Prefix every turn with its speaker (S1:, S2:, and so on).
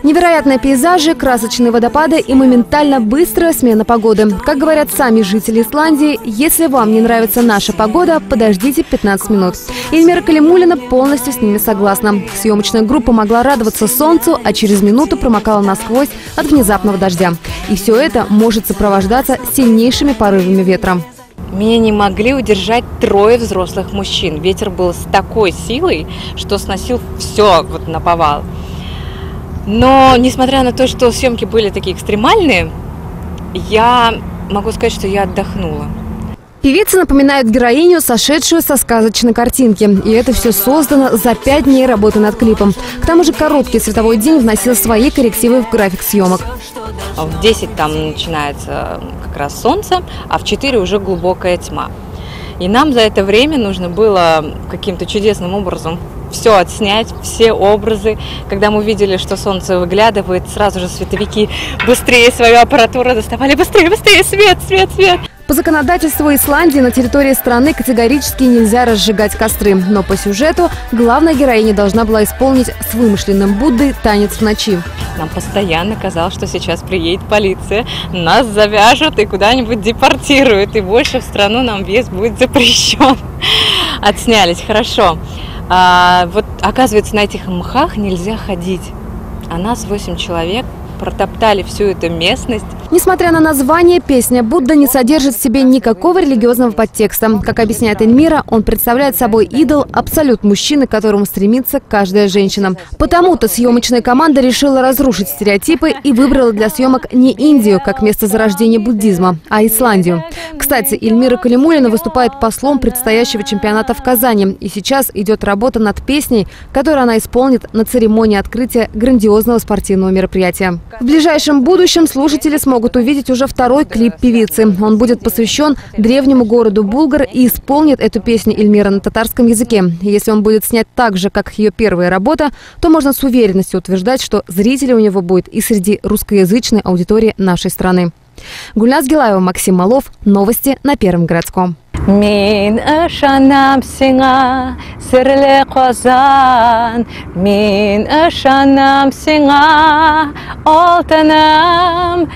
S1: Невероятные пейзажи, красочные водопады и моментально быстрая смена погоды. Как говорят сами жители Исландии, если вам не нравится наша погода, подождите 15 минут. Эльмира Калимуллина полностью с ними согласна. Съемочная группа могла радоваться солнцу, а через минуту промокала насквозь от внезапного дождя. И все это может сопровождаться сильнейшими порывами ветра.
S2: Меня не могли удержать 3 взрослых мужчин. Ветер был с такой силой, что сносил все наповал. Но, несмотря на то, что съемки были такие экстремальные, я могу сказать, что я отдохнула.
S1: Певица напоминает героиню, сошедшую со сказочной картинки. И это все создано за 5 дней работы над клипом. К тому же короткий световой день вносил свои коррективы в график съемок.
S2: В 10 там начинается как раз солнце, а в 4 уже глубокая тьма. И нам за это время нужно было каким-то чудесным образом все отснять, все образы. Когда мы увидели, что солнце выглядывает, сразу же световики быстрее свою аппаратуру доставали. Быстрее, быстрее, свет, свет, свет!
S1: По законодательству Исландии на территории страны категорически нельзя разжигать костры. Но по сюжету главная героиня должна была исполнить с вымышленным Буддой танец в ночи.
S2: Нам постоянно казалось, что сейчас приедет полиция, нас завяжут и куда-нибудь депортируют. И больше в страну нам въезд будет запрещен. Отснялись, хорошо. Оказывается, на этих мхах нельзя ходить. А нас 8 человек протоптали всю эту местность.
S1: Несмотря на название, песня «Будда» не содержит в себе никакого религиозного подтекста. Как объясняет Эльмира, он представляет собой идол, абсолют мужчины, к которому стремится каждая женщина. Потому-то съемочная команда решила разрушить стереотипы и выбрала для съемок не Индию, как место зарождения буддизма, а Исландию. Кстати, Эльмира Калимуллина выступает послом предстоящего чемпионата в Казани. И сейчас идет работа над песней, которую она исполнит на церемонии открытия грандиозного спортивного мероприятия. В ближайшем будущем слушатели смогут увидеть уже 2-й клип певицы. Он будет посвящен древнему городу Булгар и исполнит эту песню Эльмира на татарском языке. Если он будет снят так же, как ее первая работа, то можно с уверенностью утверждать, что зрителей у него будет и среди русскоязычной аудитории нашей страны. Гульназ Гилаева, Максим Малов. Новости на Первом городском.
S2: Мин ышанам сиңа, серле Казан, мин ышанам сиңа, алтыным.